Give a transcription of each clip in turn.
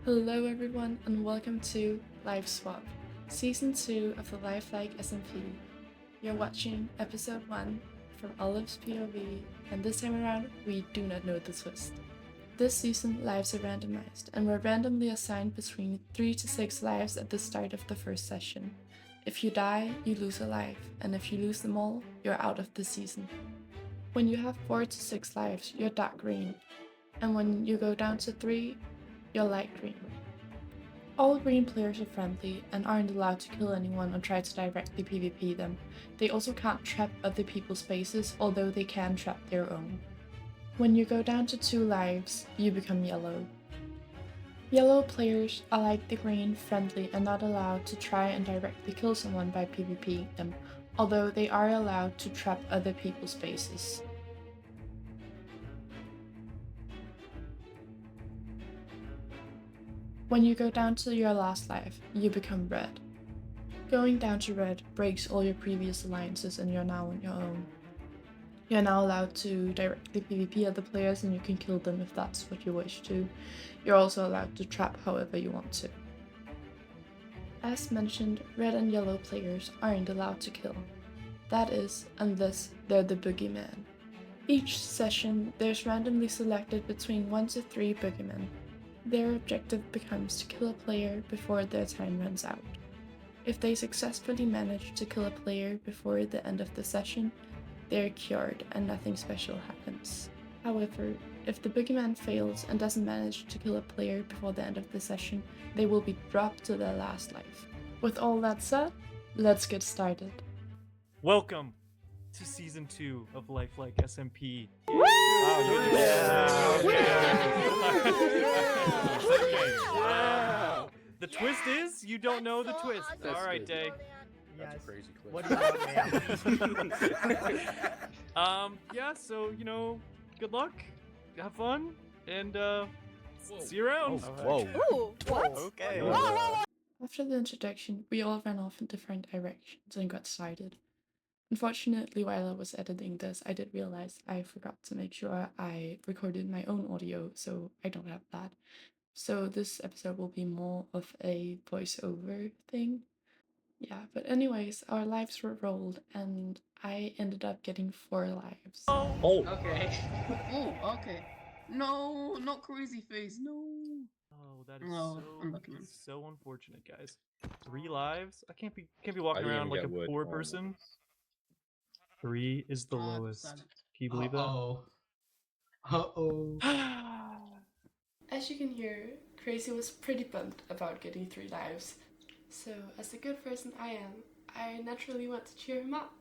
Hello everyone and welcome to Lifeswap, Season 2 of the Lifelike SMP. You're watching Episode 1 from Olive's POV, and this time around we do not know the twist. This season, lives are randomized, and we're randomly assigned between 3 to 6 lives at the start of the first session. If you die, you lose a life, and if you lose them all, you're out of the season. When you have 4 to 6 lives, you're dark green, and when you go down to 3, you're light green. All green players are friendly and aren't allowed to kill anyone or try to directly PvP them. They also can't trap other people's bases, although they can trap their own. When you go down to 2 lives, you become yellow. Yellow players are like the green, friendly, and not allowed to try and directly kill someone by PvPing them, although they are allowed to trap other people's bases. When you go down to your last life, you become red. Going down to red breaks all your previous alliances and you're now on your own. You're now allowed to directly PvP other players and you can kill them if that's what you wish to. You're also allowed to trap however you want to. As mentioned, red and yellow players aren't allowed to kill. That is, unless they're the boogeyman. Each session, there's randomly selected between 1 to 3 boogeymen. Their objective becomes to kill a player before their time runs out. If they successfully manage to kill a player before the end of the session, they're cured and nothing special happens. However, if the boogeyman fails and doesn't manage to kill a player before the end of the session, they will be dropped to their last life. With all that said, let's get started. Welcome to Season 2 of Lifelike SMP. The twist is, you don't know the twist. Alright, Day. That's a crazy clip. What do you want, man? Yeah, so, good luck, have fun, and, see you around. Whoa. Ooh, what? Okay. After the introduction, we all ran off in different directions and got started. Unfortunately, while I was editing this, I did realize I forgot to make sure I recorded my own audio, so I don't have that. So this episode will be more of a voiceover thing. Yeah, but anyways, our lives were rolled and I ended up getting 4 lives. Oh. Okay. Oh, okay. No, not crazy face. No. Oh, that is No, unlucky man. so unfortunate, guys. 3 lives? I can't be walking didn't around even like a get wood. poor Oh my person. 3 is the lowest. Silent. Can you believe that? Uh-oh. As you can hear, Crazy was pretty bummed about getting 3 lives. So, as the good person I am, I naturally went to cheer him up.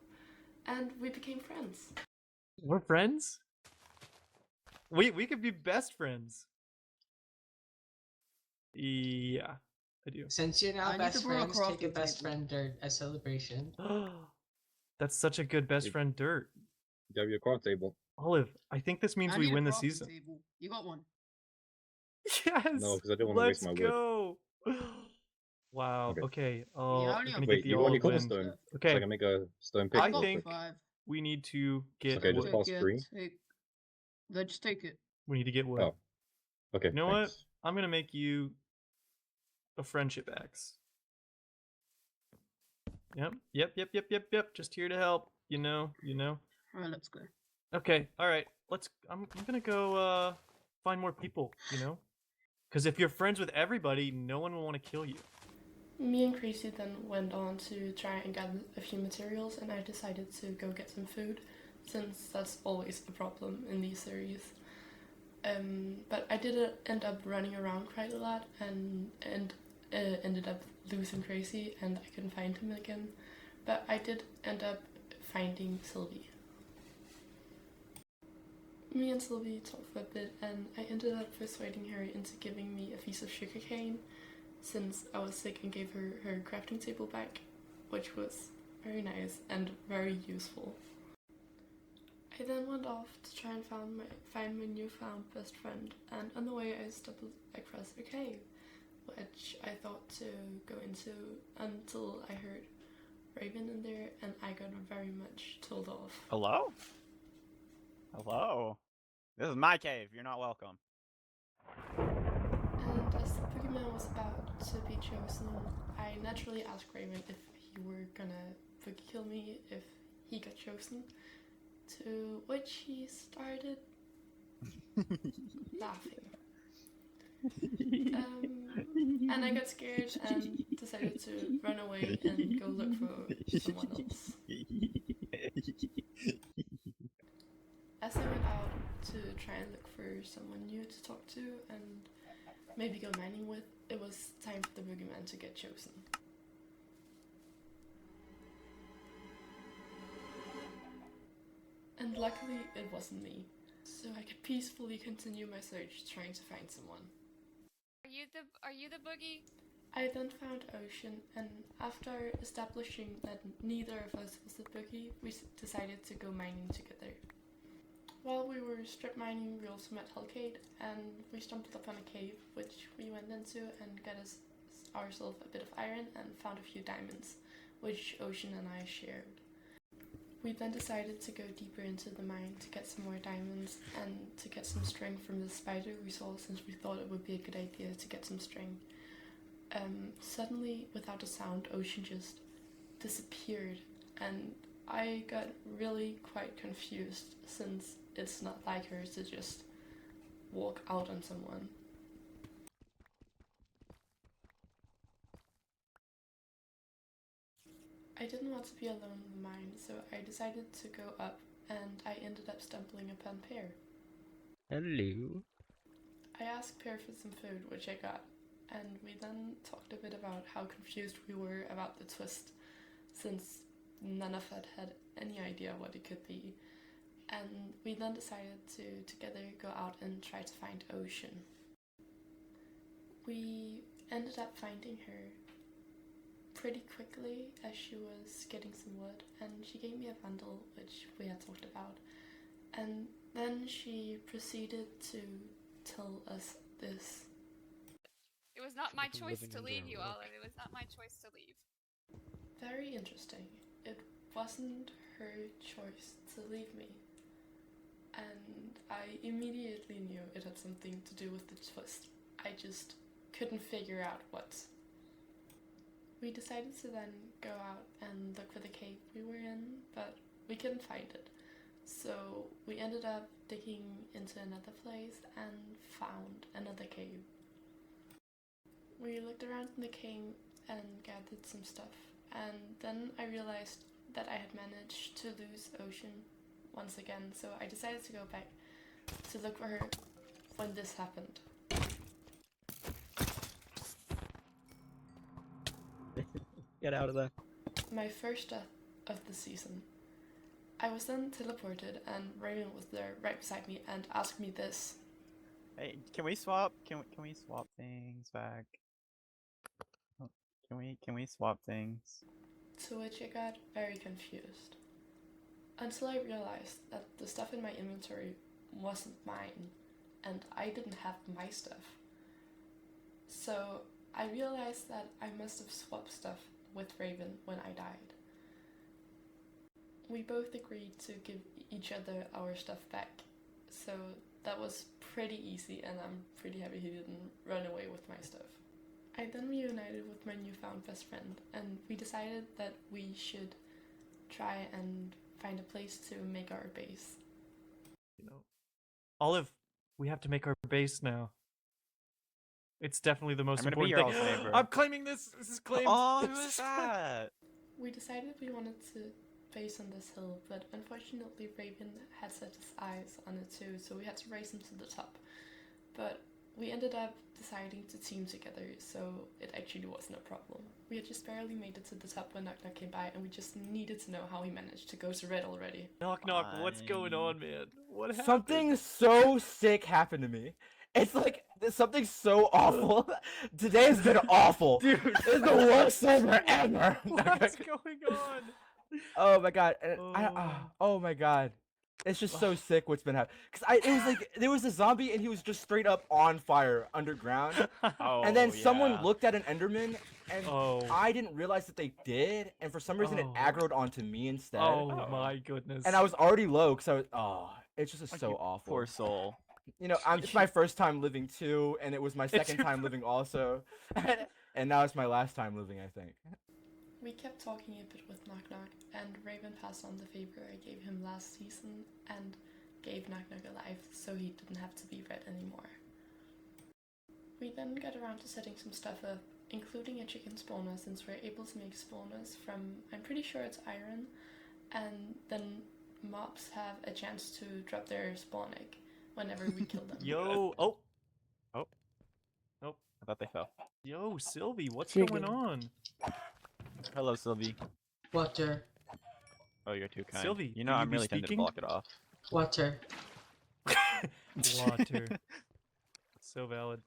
And we became friends. We're friends? We could be best friends. Yeah, I do. Since you're I now need best to borrow a friends, take a crafting best table. friend dirt as celebration. That's such a good best friend dirt. You have your card table. Olive, I think this means I we need a win the crafting season. table. You got one. Yes. No, because I don't want to waste my wood. Let's go. Wow. Okay. Okay. I I'm only gonna have get Wait, the you want olive your win. cobblestone? So Okay. I can make a stone pick. I I got think 5. we need to get Okay, just wood. pass 3. Just take it. We need to get wood. Oh. Okay. You know thanks. what? I'm gonna make you a friendship axe. Yep. Just here to help. You know. Alright, let's go. Okay. All right. I'm gonna go find more people. Because if you're friends with everybody, no one will want to kill you. Me and Crazy then went on to try and gather a few materials, and I decided to go get some food, since that's always a problem in these series. But I did end up running around quite a lot, and ended up losing Crazy, and I couldn't find him again. But I did end up finding Sylvie. Me and Sylvie talked for a bit, and I ended up persuading her into giving me a piece of sugarcane, since I was sick, and gave her her crafting table back, which was very nice and very useful. I then went off to try and find my newfound best friend, and on the way I stumbled across a cave, which I thought to go into until I heard Raven in there, and I got very much told off. Hello? Hello? This is my cave. You're not welcome. And as the man was about to be chosen, I naturally asked Raymond if he were gonna boogie kill me if he got chosen, to which he started laughing. And I got scared and decided to run away and go look for someone else. As I went out to try and look for someone new to talk to and maybe go mining with, it was time for the boogeyman to get chosen. And luckily it wasn't me, so I could peacefully continue my search trying to find someone. Are you the boogie? I then found Ocean, and after establishing that neither of us was the boogie, we decided to go mining together. While we were strip mining, we also met Hellcade, and we stumbled upon a cave, which we went into and got ourselves a bit of iron and found a few diamonds, which Ocean and I shared. We then decided to go deeper into the mine to get some more diamonds and to get some string from the spider we saw, since we thought it would be a good idea to get some string. Suddenly, without a sound, Ocean just disappeared, and I got really quite confused, since it's not like her to just walk out on someone. I didn't want to be alone in the mine, so I decided to go up, and I ended up stumbling upon Pear. Hello. I asked Pear for some food, which I got, and we then talked a bit about how confused we were about the twist, since none of us had any idea what it could be. And we then decided to together go out and try to find Ocean. We ended up finding her pretty quickly as she was getting some wood, and she gave me a bundle, which we had talked about. And then she proceeded to tell us this. It was not my Like choice living to under leave a you, rock. Olive. It was not my choice to leave. Very interesting. It wasn't her choice to leave me. And I immediately knew it had something to do with the twist. I just couldn't figure out what. We decided to then go out and look for the cave we were in, but we couldn't find it. So we ended up digging into another place and found another cave. We looked around in the cave and gathered some stuff, and then I realized that I had managed to lose Ocean once again, so I decided to go back to look for her when this happened. Get out of there. My first death of the season. I was then teleported, and Raymond was there right beside me and asked me this. Hey, can we swap? Can we swap things back? Oh, can we swap things? To which I got very confused. Until I realized that the stuff in my inventory wasn't mine, and I didn't have my stuff. So I realized that I must have swapped stuff with Raven when I died. We both agreed to give each other our stuff back, so that was pretty easy, and I'm pretty happy he didn't run away with my stuff. I then reunited with my newfound best friend, and we decided that we should try and find a place to make our base. You know, Olive, we have to make our base now. It's definitely the most I'm gonna be important your thing. all's neighbor. I'm claiming this. This is claimed. Oh, This who's is- that? We decided we wanted to base on this hill, but unfortunately Raven had set his eyes on it too, so we had to race him to the top. But we ended up deciding to team together, so it actually wasn't a problem. We had just barely made it to the top when Knock Knock came by, and we just needed to know how he managed to go to red already. Knock knock. What's going on, man? What happened? Something so sick happened to me. It's like something so awful. Today has been awful. Dude, It's the worst summer ever. what's going on? Oh my god. And Oh. oh my god. It's just so sick what's been happening. Cause it was like there was a zombie and he was just straight up on fire underground. Oh, And then someone yeah. looked at an Enderman and Oh. I didn't realize that they did, and for some reason it Oh. aggroed onto me instead. Oh my goodness. And I was already low because I was it's just Like, so you awful. Poor soul. it's my first time living too, and it was my second your time living also, and now it's my last time living, I think. We kept talking a bit with Knock Knock, and Raven passed on the favor I gave him last season and gave Knock Knock a life so he didn't have to be red anymore. We then got around to setting some stuff up, including a chicken spawner since we're able to make spawners from, I'm pretty sure it's iron, and then mobs have a chance to drop their spawn egg whenever we kill them. Yo, oh, I thought they fell. yo, Sylvie, what's going Chicken. on? Hello, Sylvie. Water. Oh, you're too kind. Sylvie, you know will you I'm be really tempted to speaking? block it off. Water. Water. So valid.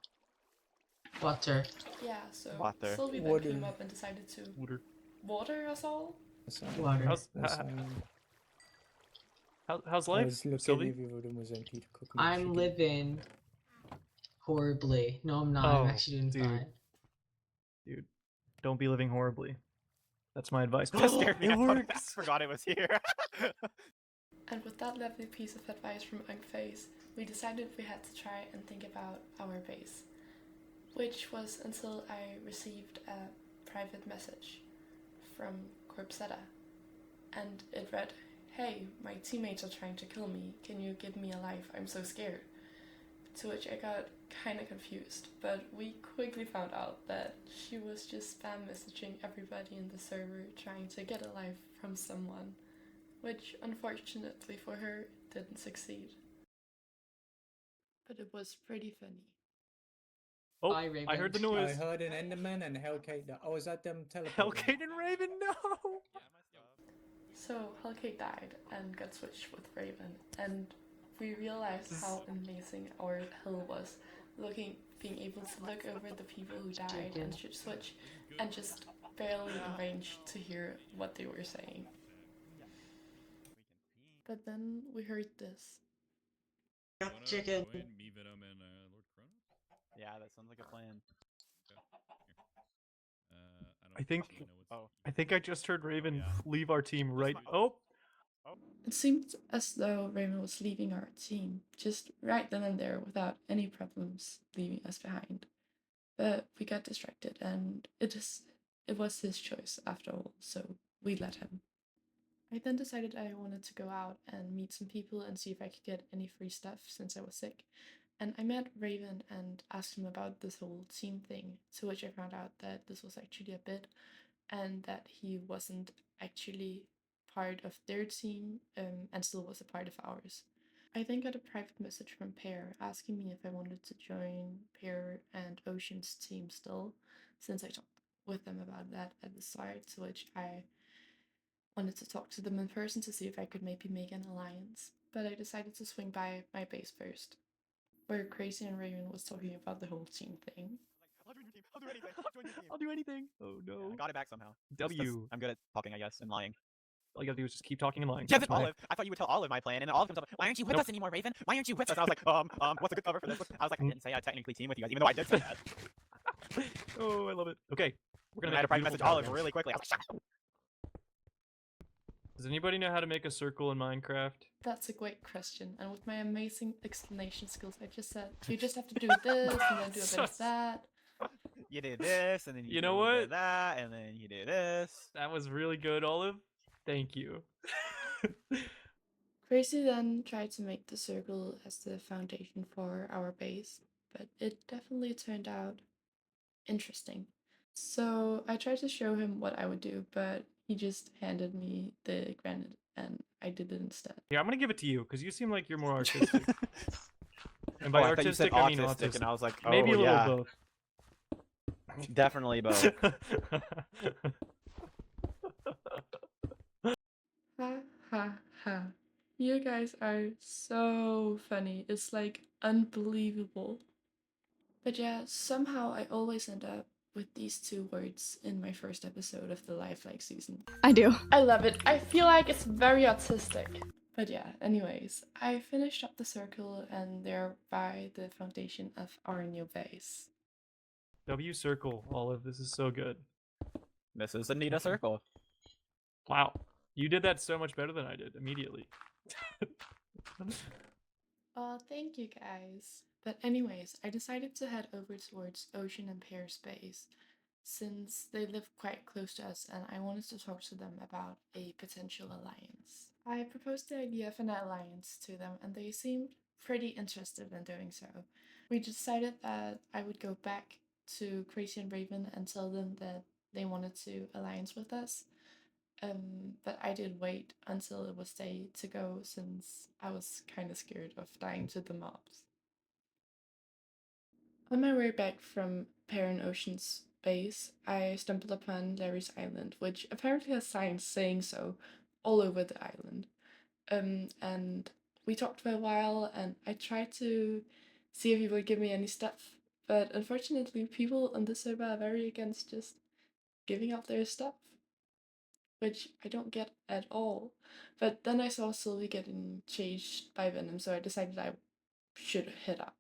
Water. Yeah, so Water. Sylvie then Water. came up and decided to Water. water us all. Water. How's I life, was looking Sylvie? if you was empty to cook me I'm chicken. living horribly. No, I'm not. Oh, I'm actually doing dude. fine. Dude, don't be living horribly. That's my advice. That scared me. It I works. forgot it was here. And with that lovely piece of advice from Unkface, we decided we had to try and think about our base. Which was until I received a private message from Corpsetta. And it read, "Hey, my teammates are trying to kill me. Can you give me a life? I'm so scared." To which I got kinda confused, but we quickly found out that she was just spam messaging everybody in the server trying to get a life from someone, which unfortunately for her didn't succeed. But it was pretty funny. Oh, Bye, I heard the Raven. I noise. heard an Enderman and Hellcat. Oh, is that them teleporting? Hellgate and Raven, no! So Hellcake died and got switched with Raven, and we realized how amazing our hill was, being able to look over the people who died and should switch, and just barely in range to hear what they were saying. But then we heard this. Chicken. Yeah, that sounds like a plan. I think I just heard Raven leave our team right. Oh, It seemed as though Raymond was leaving our team, just right then and there without any problems leaving us behind. But we got distracted, and it was his choice after all, so we let him. I then decided I wanted to go out and meet some people and see if I could get any free stuff since I was sick. And I met Raven and asked him about this whole team thing, to which I found out that this was actually a bit, and that he wasn't actually part of their team and still was a part of ours. I then got a private message from Pear asking me if I wanted to join Pear and Ocean's team still, since I talked with them about that at the start, to which I wanted to talk to them in person to see if I could maybe make an alliance. But I decided to swing by my base first, where Crazy and Raven was talking about the whole team thing. I'll join your team. I'll do anything. I'll join your team. I'll do anything. Oh Yeah, no. I got it back somehow. Just 'cause W. I'm good at talking, I guess, and lying. All you gotta do is just keep talking and lying. Yeah, That's then fine. Olive. I thought you would tell Olive my plan, and then Olive comes up. Why aren't you with Nope. us anymore, Raven? Why aren't you with us? I was like, what's a good cover for this? I was like, I didn't say I technically team with you guys, even though I did say that. Oh, I love it. Okay, we're And gonna I had make a private message beautiful Olive diagrams. really quickly. I was like, shut up. Does anybody know how to make a circle in Minecraft? That's a great question, and with my amazing explanation skills, I just said, you just have to do this, and then do a bit of that. You did this, and then You know did a bit what? of that, and then you did this. That was really good, Olive. Thank you. Crazy then tried to make the circle as the foundation for our base, but it definitely turned out interesting. So I tried to show him what I would do, but he just handed me the granite and I did it instead. Here, I'm gonna give it to you because you seem like you're more artistic. And Oh, by I thought you said artistic, I mean autistic, autistic. and I was like, oh, Maybe a little yeah, of both. definitely both. Ha ha ha. You guys are so funny. It's like unbelievable. But yeah, somehow I always end up with these two words in my first episode of the Lifelike season. I do. I love it. I feel like it's very autistic. But yeah, anyways, I finished up the circle and thereby the foundation of our new base. W circle, Olive. This is so good. This is Anita Circle. Wow, you did that so much better than I did immediately. Thank you guys. But anyways, I decided to head over towards Ocean and Pear's base, since they live quite close to us and I wanted to talk to them about a potential alliance. I proposed the idea of an alliance to them and they seemed pretty interested in doing so. We decided that I would go back to Crazy and Raven and tell them that they wanted to alliance with us. But I did wait until it was day to go since I was kind of scared of dying to the mobs. On my way back from Parent Ocean's base, I stumbled upon Larry's Island, which apparently has signs saying so all over the island. And we talked for a while, and I tried to see if he would give me any stuff, but unfortunately, people on the server are very against just giving up their stuff, which I don't get at all. But then I saw Sylvie getting chased by Venom, so I decided I should head out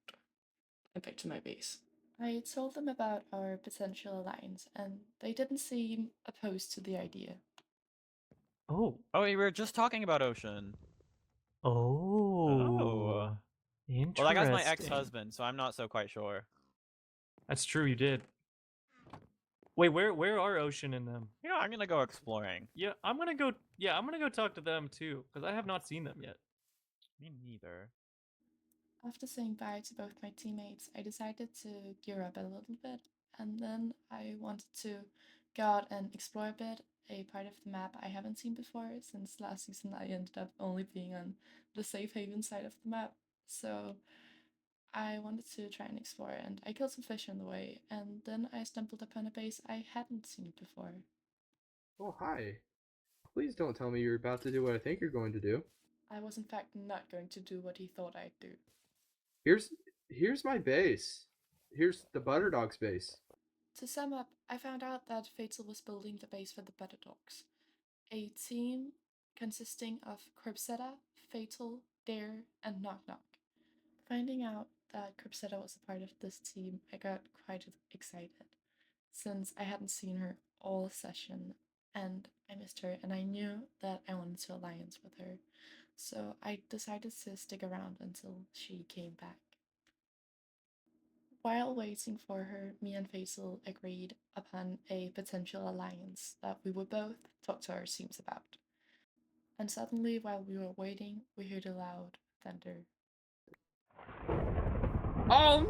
and back to my base. I told them about our potential alliance, and they didn't seem opposed to the idea. Oh. Oh, we were just talking about Ocean. Oh. Interesting. Well, that guy's my ex-husband, so I'm not so quite sure. That's true, you did. Wait, where are Ocean and them? You know, I'm gonna go exploring. Yeah, I'm gonna go talk to them too, because I have not seen them yet. Me neither. After saying bye to both my teammates, I decided to gear up a little bit, and then I wanted to go out and explore a bit, a part of the map I haven't seen before, since last season I ended up only being on the safe haven side of the map. So I wanted to try and explore, and I killed some fish on the way, and then I stumbled upon a base I hadn't seen before. Oh, hi. Please don't tell me you're about to do what I think you're going to do. I was in fact not going to do what he thought I'd do. Here's my base. Here's the Butterdog's base. To sum up, I found out that Fatal was building the base for the Butterdogs, a team consisting of Cribsetta, Fatal, Dare, and Knock Knock. Finding out that Cribsetta was a part of this team, I got quite excited, since I hadn't seen her all session, and I missed her, and I knew that I wanted to alliance with her, so I decided to stick around until she came back. While waiting for her, me and Faisal agreed upon a potential alliance that we would both talk to our teams about. And suddenly, while we were waiting, we heard a loud thunder. Oh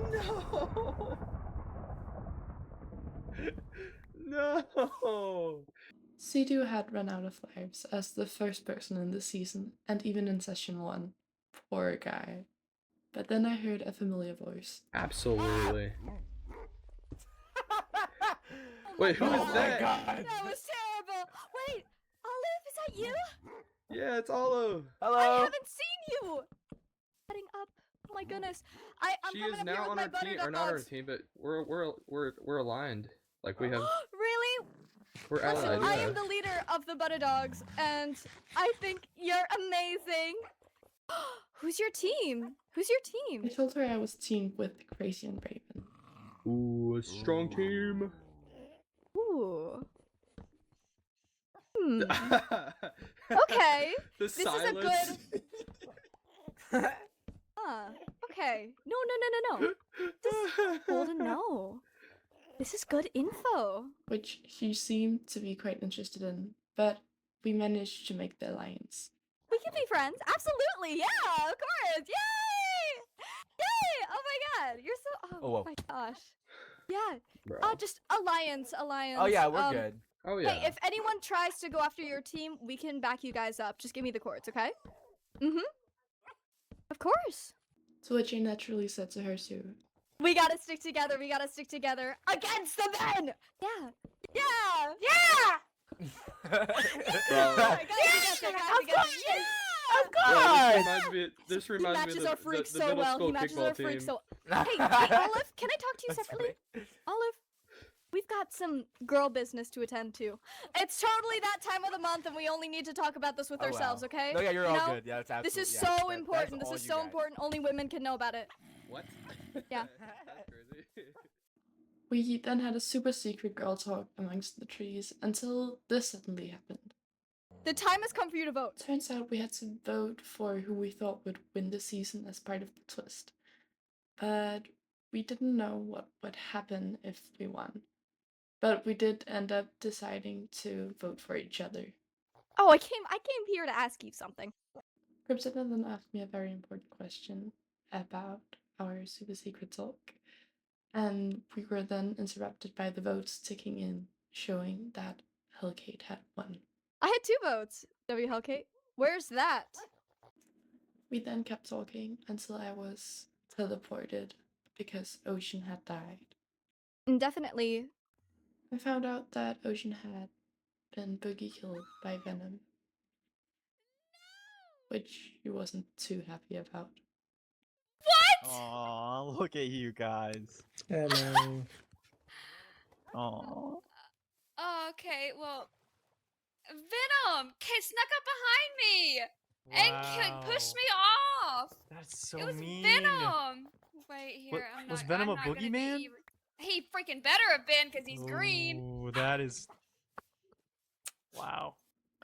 no! No! Sooo had run out of lives as the first person in the season, and even in session 1. Poor guy. But then I heard a familiar voice. Absolutely. Wait, who is that? God. That was terrible. Wait, Olive, is that you? Yeah, it's Olive. Hello. I haven't seen you. Heading up. Oh my goodness. I'm She coming is up here now with on my our team, butterdog or not our dogs. team, but we're aligned. Like we have, Really? we're Listen, allied. I Yeah. am the leader of the Butterdogs, and I think you're amazing. Who's your team? Who's your I team? told her I was teamed with Crazy and Raven. Ooh, a strong team. Ooh. Okay. The This is a silence. good. Okay. No. This is cool to know. This is good info. Which she seemed to be quite interested in, but we managed to make the alliance. We can be friends. Absolutely. Yeah, of course. Yay! Yay! Oh my god. You're so Oh, whoa. my gosh. Yeah. Bro. Just alliance. Oh yeah, we're good. Oh yeah. Hey, if anyone tries to go after your team, we can back you guys up. Just give me the cords, okay? Of course. To which I naturally said to her too. We gotta stick together. We gotta stick together against the men. Yeah. Yeah. Bro. Yeah. Of course. This He reminds me matches of our the freaks so middle well. school He matches kickball our freaks team. so. Hey, Olive, can I talk to you That's separately? funny. Olive, we've got some girl business to attend to. It's totally that time of the month, and we only need to talk about this with Oh, ourselves, wow. okay? No, yeah, you're You all know? good. Yeah, it's This absolutely. is yeah, so that's important. This all is you so got. important. Only women can know about it. What? Yeah. That's crazy. We then had a super secret girl talk amongst the trees until this suddenly happened. The time has come for you to vote. Turns out we had to vote for who we thought would win the season as part of the twist. But we didn't know what would happen if we won. But we did end up deciding to vote for each other. Oh, I came here to ask you something. Crimson then asked me a very important question about our super secret talk. And we were then interrupted by the votes ticking in, showing that Hellgate had won. I had 2 votes. W Hellkate. Where's that? We then kept talking until I was teleported because Ocean had died. Indefinitely. I found out that Ocean had been boogie killed by Venom, which he wasn't too happy about. What? Aw, look at you guys. Hello. Aw. Okay, well, Venom snuck up behind me and pushed me off. That's so It was mean. Venom. Wait here. Was Venom a I'm not gonna boogeyman? be- He freaking better have been because he's green. Ooh, that is. Wow.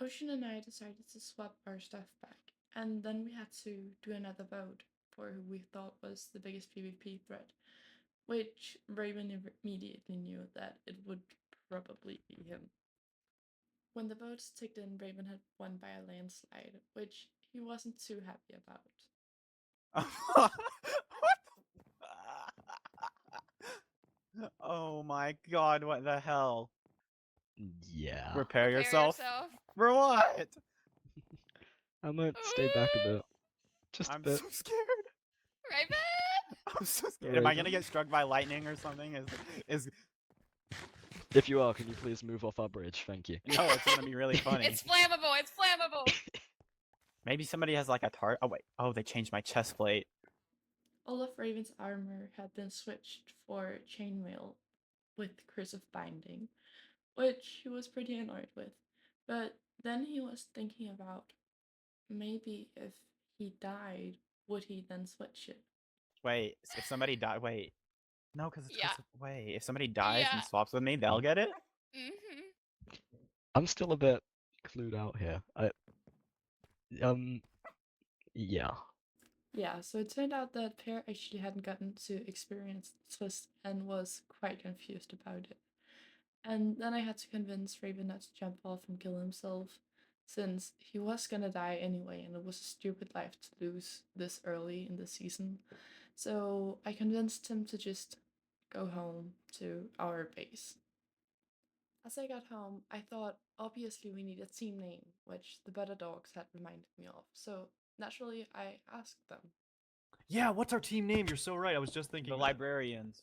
Ocean and I decided to swap our stuff back, and then we had to do another vote for who we thought was the biggest PvP threat, which Raymond immediately knew that it would probably be him. When the votes ticked in, Raymond had won by a landslide, which he wasn't too happy about. Oh my god, what the hell? Yeah. Prepare yourself. For what? I might stay back a bit. Just a I'm bit. so scared. Raven? I'm so scared. Am I gonna get struck by lightning or something? Is If you are, can you please move off our bridge? Thank you. No, it's gonna be really funny. It's flammable. It's flammable. Maybe somebody has like a tart. Oh wait. Oh, they changed my chest plate. All of Raven's armor had been switched for chainmail with cursive binding, which he was pretty annoyed with. But then he was thinking about maybe if he died, would he then switch it? Wait, if somebody died. Wait. No, because it's Yeah. wait. If somebody dies Yeah. and swaps with me, they'll get it. Mm-hmm. I'm still a bit clued out here. Yeah. Yeah, so it turned out that Pear actually hadn't gotten to experience the twist and was quite confused about it. And then I had to convince Raven not to jump off and kill himself, since he was gonna die anyway, and it was a stupid life to lose this early in the season. So I convinced him to just go home to our base. As I got home, I thought obviously we need a team name, which the Butter Dogs had reminded me of. So naturally, I asked them. Yeah, what's our team name? You're so right. I was just thinking. The that. librarians.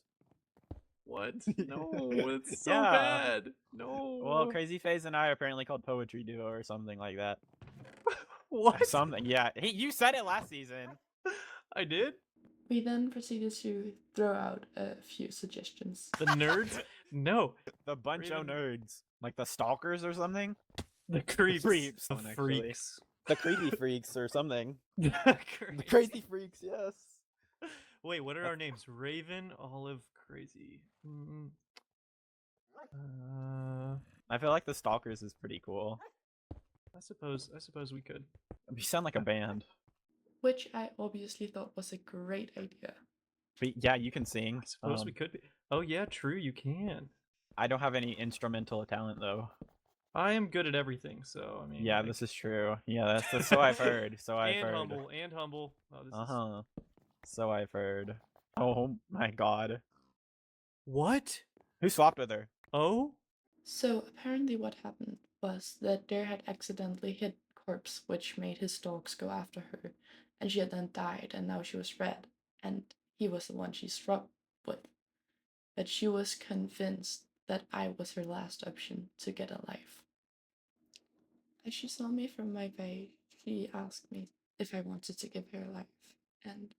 What? No, it's so Yeah. bad. No. Well, Crazy Face and I are apparently called Poetry Duo or something like that. What? Something. Yeah. Hey, you said it last season. I did? We then proceeded to throw out a few suggestions. The nerds? No. The bunch of Raven- nerds, like the stalkers or something. The creeps. Creeps, The one, actually. freaks. The creepy freaks or something. The The creeps. crazy freaks, yes. Wait, what are our names? Raven, Olive, Crazy. I feel like the stalkers is pretty cool. I suppose we could. We sound like a band. Which I obviously thought was a great idea. But yeah, you can sing. I suppose we could be. Oh yeah, true, you can. I don't have any instrumental talent though. I am good at everything, so I mean. Yeah, like- this is true. Yeah, that's so I've heard. So I've and heard. humble, and humble. Oh, this is... Uh-huh. So I've heard. Oh my god. What? Who swapped with her? Oh? So apparently what happened was that Dare had accidentally hit corpse, which made his dogs go after her, and she had then died, and now she was red, and he was the one she swapped with. But she was convinced that I was her last option to get a life. As she saw me from my bay, she asked me if I wanted to give her a life, and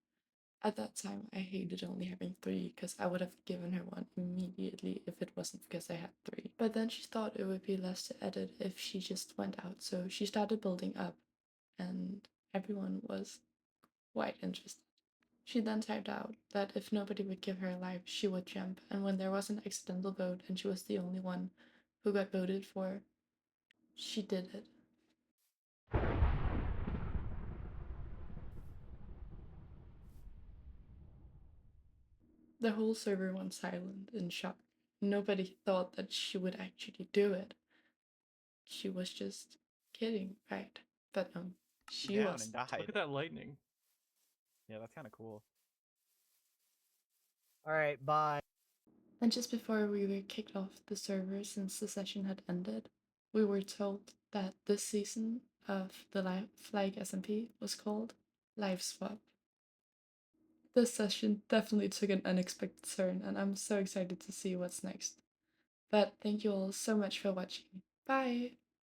at that time I hated only having 3 because I would have given her one immediately if it wasn't because I had 3. But then she thought it would be less to edit if she just went out, so she started building up, and everyone was quite interested. She then typed out that if nobody would give her a life, she would jump, and when there was an accidental vote and she was the only one who got voted for, she did it. The whole server went silent in shock. Nobody thought that she would actually do it. She was just kidding, right? But she Down was. and died. Look at that lightning. Yeah, that's kind of cool. Alright, bye. And just before we were kicked off the server since the session had ended, we were told that this season of the Lifelike SMP was called Lifeswap. This session definitely took an unexpected turn, and I'm so excited to see what's next. But thank you all so much for watching. Bye!